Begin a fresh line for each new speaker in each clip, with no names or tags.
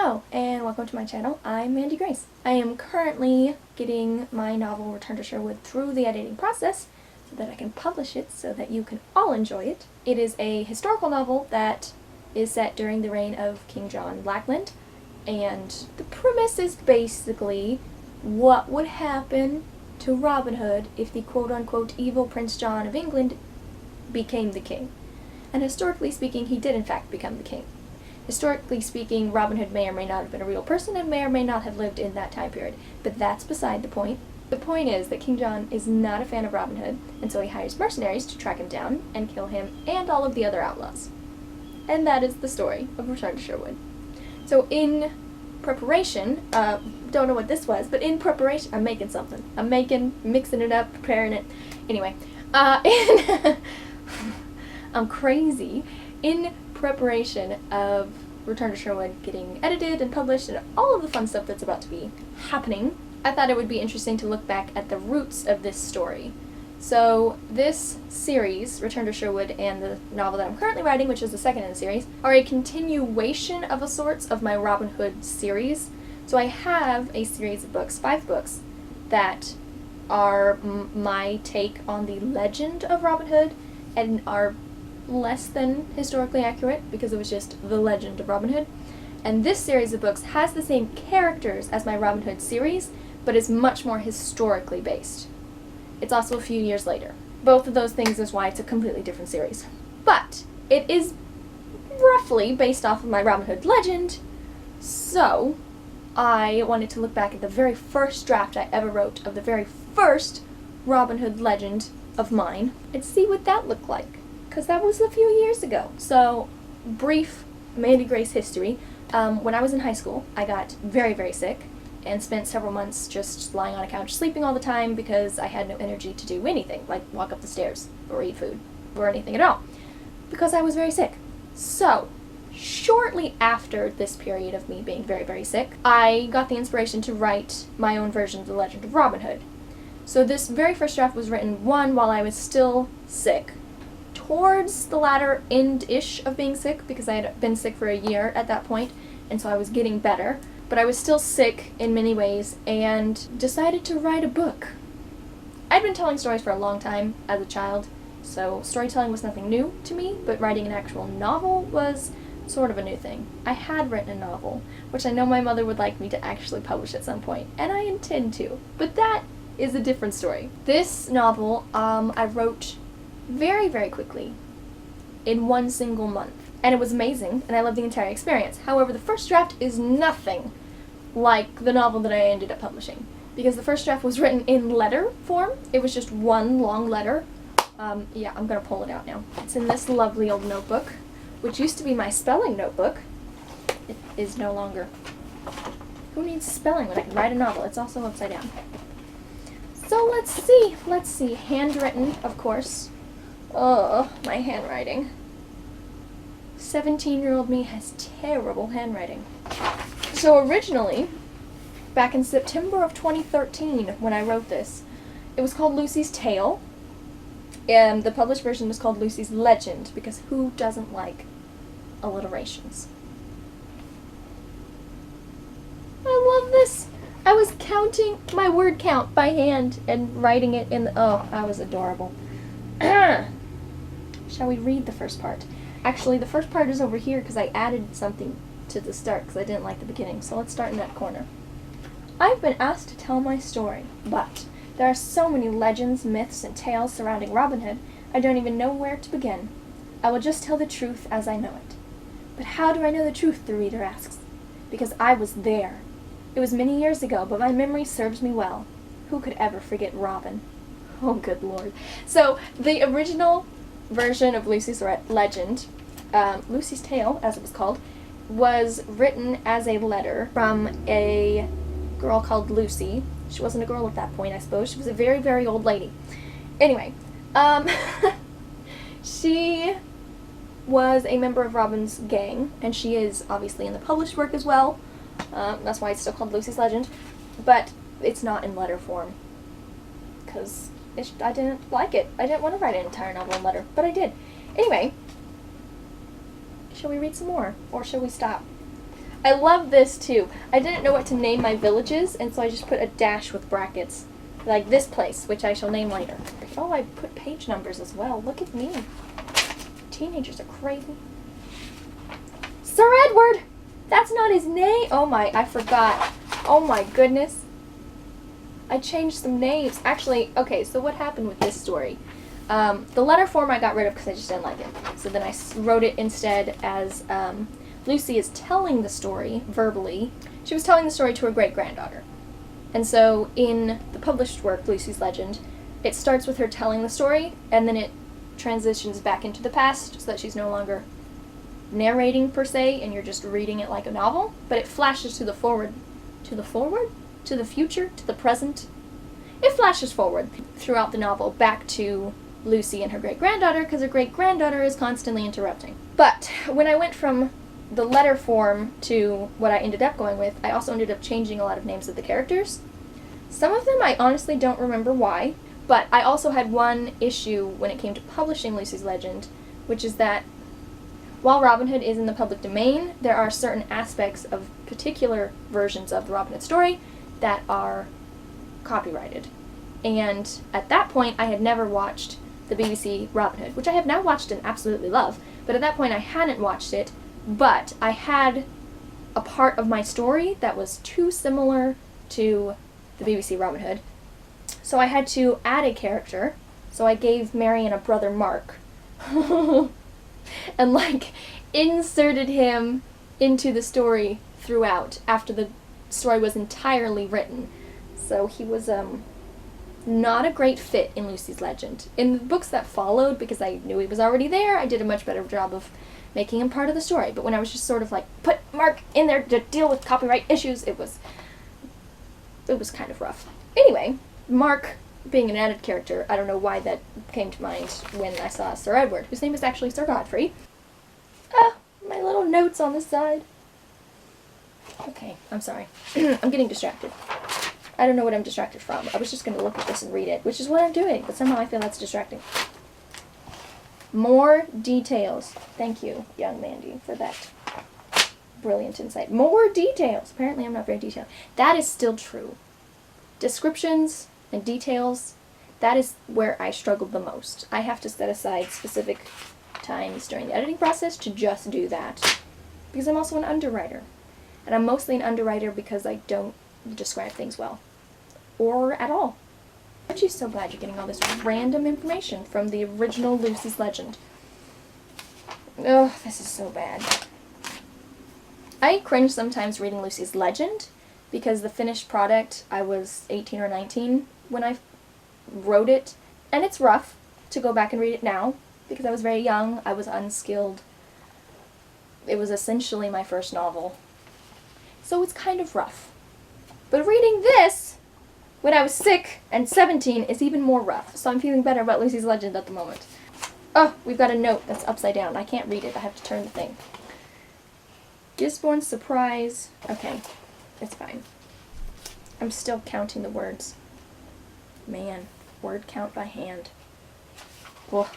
Hello, and welcome to my channel. I'm Mandy Grace. I am currently getting my novel Return to Sherwood through the editing process so that I can publish it so that you can all enjoy it. It is a historical novel that is set during the reign of King John Lackland, and the premise is basically what would happen to Robin Hood if the quote-unquote evil Prince John of England became the king. And historically speaking, he did in fact become the king. Historically speaking, Robin Hood may or may not have been a real person and may or may not have lived in that time period, but that's beside the point. The point is that King John is not a fan of Robin Hood, and so he hires mercenaries to track him down and kill him and all of the other outlaws. And that is the story of Return to Sherwood. So in preparation, don't know what this was, but in preparation, I'm making something. I'm mixing it up, preparing it. Anyway, I'm crazy. In preparation of Return to Sherwood getting edited and published and all of the fun stuff that's about to be happening, I thought it would be interesting to look back at the roots of this story. So this series, Return to Sherwood, and the novel that I'm currently writing, which is the second in the series, are a continuation of a sorts of my Robin Hood series. So I have a series of books, 5 books, that are my take on the legend of Robin Hood and are less than historically accurate because it was just the legend of Robin Hood. And this series of books has the same characters as my Robin Hood series, but is much more historically based. It's also a few years later. Both of those things is why it's a completely different series. But it is roughly based off of my Robin Hood legend, so I wanted to look back at the very first draft I ever wrote of the very first Robin Hood legend of mine and see what that looked like, because that was a few years ago. So, brief Mandy Grace history. When I was in high school, I got very, very sick and spent several months just lying on a couch sleeping all the time because I had no energy to do anything, like walk up the stairs or eat food or anything at all, because I was very sick. So, shortly after this period of me being very, very sick, I got the inspiration to write my own version of the Legend of Robin Hood. So this very first draft was written, while I was still sick, towards the latter end-ish of being sick, because I had been sick for a year at that point, and so I was getting better, but I was still sick in many ways, and decided to write a book. I'd been telling stories for a long time as a child, so storytelling was nothing new to me, but writing an actual novel was sort of a new thing. I had written a novel, which I know my mother would like me to actually publish at some point, and I intend to, but that is a different story. This novel, I wrote very, very quickly, in one single month. And it was amazing, and I loved the entire experience. However, the first draft is nothing like the novel that I ended up publishing, because the first draft was written in letter form. It was just one long letter. Yeah, I'm gonna pull it out now. It's in this lovely old notebook, which used to be my spelling notebook. It is no longer. Who needs spelling when I can write a novel? It's also upside down. So let's see. Handwritten, of course. Oh, my handwriting. 17-year-old me has terrible handwriting. So originally, back in September of 2013, when I wrote this, it was called Lucy's Tale, and the published version was called Lucy's Legend, because who doesn't like alliterations? I love this! I was counting my word count by hand and writing it in the... Oh, I was adorable. Shall we read the first part? Actually, the first part is over here because I added something to the start because I didn't like the beginning, so let's start in that corner. I've been asked to tell my story, but there are so many legends, myths, and tales surrounding Robin Hood, I don't even know where to begin. I will just tell the truth as I know it. But how do I know the truth, the reader asks? Because I was there. It was many years ago, but my memory serves me well. Who could ever forget Robin? Oh, good Lord. So, the original version of Lucy's Legend, Lucy's Tale, as it was called, was written as a letter from a girl called Lucy. She wasn't a girl at that point, I suppose. She was a very, very old lady. Anyway, she was a member of Robin's gang, and she is obviously in the published work as well. That's why it's still called Lucy's Legend, but it's not in letter form, because I didn't like it. I didn't want to write an entire novel in letter, but I did. Anyway, shall we read some more, or shall we stop? I love this too. I didn't know what to name my villages, and so I just put a dash with brackets. Like this place, which I shall name later. Oh, I put page numbers as well. Look at me. Teenagers are crazy. Sir Edward! That's not his name! Oh my, I forgot. Oh my goodness. I changed some names. Actually, okay, so what happened with this story? The letter form I got rid of because I just didn't like it. So then I wrote it instead as Lucy is telling the story verbally. She was telling the story to her great-granddaughter. And so in the published work, Lucy's Legend, it starts with her telling the story, and then it transitions back into the past so that she's no longer narrating per se, and you're just reading it like a novel, but it flashes to the forward, to the future, to the present. It flashes forward throughout the novel back to Lucy and her great-granddaughter, because her great-granddaughter is constantly interrupting. But when I went from the letter form to what I ended up going with, I also ended up changing a lot of names of the characters. Some of them I honestly don't remember why, but I also had one issue when it came to publishing Lucy's Legend, which is that while Robin Hood is in the public domain, there are certain aspects of particular versions of the Robin Hood story that are copyrighted. And at that point, I had never watched the BBC Robin Hood, which I have now watched and absolutely love, but at that point I hadn't watched it, but I had a part of my story that was too similar to the BBC Robin Hood, so I had to add a character, so I gave Marion a brother Mark, and like inserted him into the story throughout after the story was entirely written. So he was not a great fit in Lucy's Legend. In the books that followed, because I knew he was already there, I did a much better job of making him part of the story. But when I was just sort of like, put Mark in there to deal with copyright issues, it was kind of rough. Anyway, Mark being an added character, I don't know why that came to mind when I saw Sir Edward, whose name is actually Sir Godfrey. My little notes on the side. Okay, I'm sorry. I'm getting distracted. I don't know what I'm distracted from. I was just going to look at this and read it, which is what I'm doing, but somehow I feel that's distracting. More details. Thank you, young Mandi, for that brilliant insight. More details. Apparently I'm not very detailed. That is still true. Descriptions and details, that is where I struggled the most. I have to set aside specific times during the editing process to just do that. Because I'm also an underwriter. And I'm mostly an underwriter because I don't describe things well. Or at all. Aren't you so glad you're getting all this random information from the original Lucy's Legend? Ugh, this is so bad. I cringe sometimes reading Lucy's Legend because the finished product, I was 18 or 19 when I wrote it, and it's rough to go back and read it now because I was very young, I was unskilled. It was essentially my first novel. So it's kind of rough. But reading this when I was sick and 17 is even more rough, so I'm feeling better about Lucy's Legend at the moment. Oh, we've got a note that's upside down. I can't read it. I have to turn the thing. Gisborne's surprise. Okay, it's fine. I'm still counting the words. Man, word count by hand. Ugh.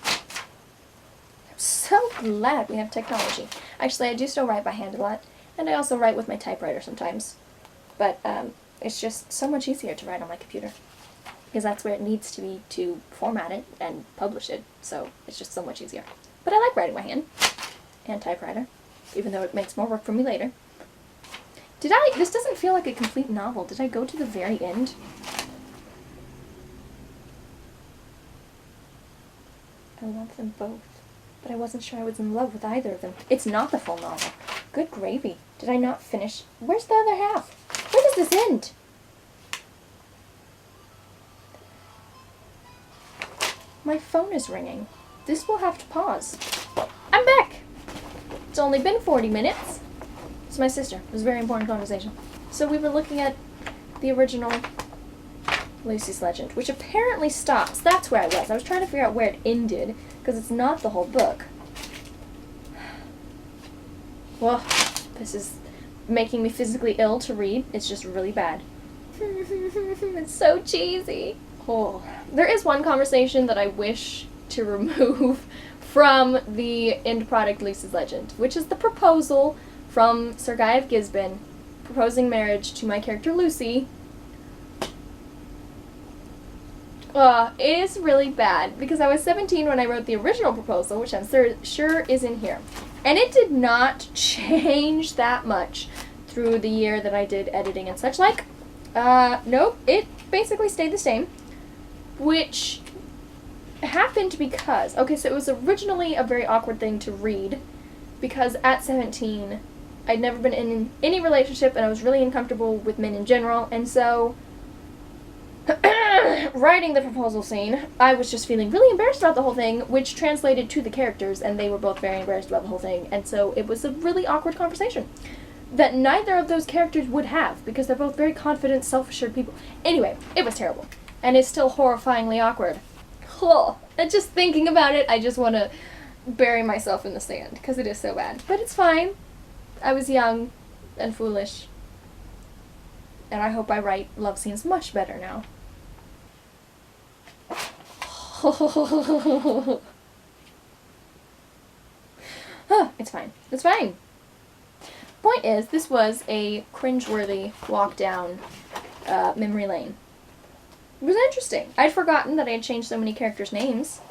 I'm so glad we have technology. Actually, I do still write by hand a lot, and I also write with my typewriter sometimes. But it's just so much easier to write on my computer, because that's where it needs to be to format it and publish it, so it's just so much easier. But I like writing by hand and typewriter, even though it makes more work for me later. This doesn't feel like a complete novel. Did I go to the very end? I love them both, but I wasn't sure I was in love with either of them. It's not the full novel. Good gravy. Did I not finish? Where's the other half? Where does this end? My phone is ringing. This will have to pause. I'm back! It's only been 40 minutes. It's my sister. It was a very important conversation. So we were looking at the original Lucy's Legend, which apparently stops. That's where I was. I was trying to figure out where it ended, because it's not the whole book. Well, this is making me physically ill to read. It's just really bad. It's so cheesy. Oh. There is one conversation that I wish to remove from the end product Lucy's Legend, which is the proposal from Sir Guy of Gisborne proposing marriage to my character Lucy. It is really bad, because I was 17 when I wrote the original proposal, which I'm sure is in here. And it did not change that much through the year that I did editing and such like. Nope, it basically stayed the same, which happened because, okay, so it was originally a very awkward thing to read, because at 17, I'd never been in any relationship, and I was really uncomfortable with men in general, and so writing the proposal scene, I was just feeling really embarrassed about the whole thing, which translated to the characters, and they were both very embarrassed about the whole thing, and so it was a really awkward conversation that neither of those characters would have, because they're both very confident, self-assured people. Anyway, it was terrible, and it's still horrifyingly awkward. And just thinking about it, I just want to bury myself in the sand, because it is so bad. But it's fine. I was young and foolish, and I hope I write love scenes much better now. It's fine. It's fine. Point is, this was a cringeworthy walk down memory lane. It was interesting. I'd forgotten that I had changed so many characters' names.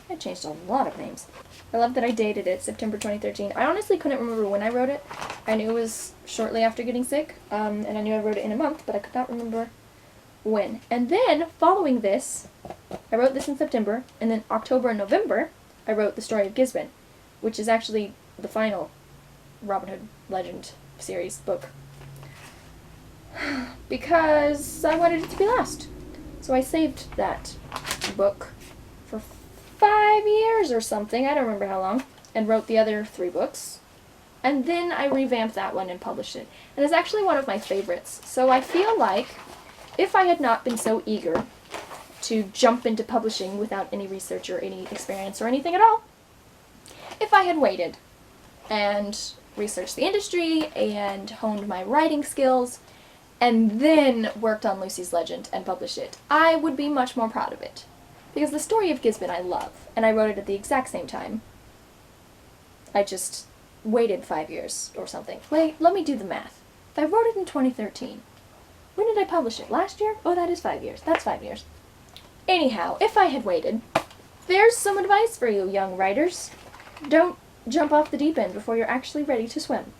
I changed a lot of names. I love that I dated it, September 2013. I honestly couldn't remember when I wrote it. I knew it was shortly after getting sick, and I knew I wrote it in a month, but I could not remember when. And then, following this, I wrote this in September, and then October and November, I wrote The Story of Gisborne, which is actually the final Robin Hood Legend series book. Because I wanted it to be last. So I saved that book for 5 years or something, I don't remember how long, and wrote the other 3 books. And then I revamped that one and published it. And it's actually one of my favorites. So I feel like if I had not been so eager to jump into publishing without any research or any experience or anything at all, if I had waited and researched the industry and honed my writing skills and then worked on Lucy's Legend and published it, I would be much more proud of it. Because The Story of Gisborne I love, and I wrote it at the exact same time. I just waited 5 years or something. Wait, let me do the math. If I wrote it in 2013, when did I publish it? Last year? Oh, that is 5 years. That's 5 years. Anyhow, if I had waited, there's some advice for you, young writers. Don't jump off the deep end before you're actually ready to swim.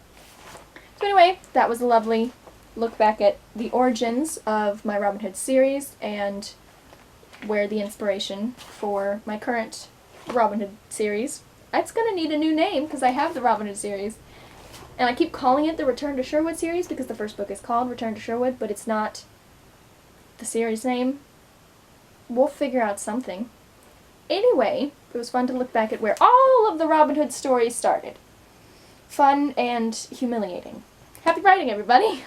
So anyway, that was a lovely look back at the origins of my Robin Hood series and where the inspiration for my current Robin Hood series. It's going to need a new name because I have the Robin Hood series. And I keep calling it the Return to Sherwood series because the first book is called Return to Sherwood, but it's not the series name. We'll figure out something. Anyway, it was fun to look back at where all of the Robin Hood stories started. Fun and humiliating. Happy writing, everybody!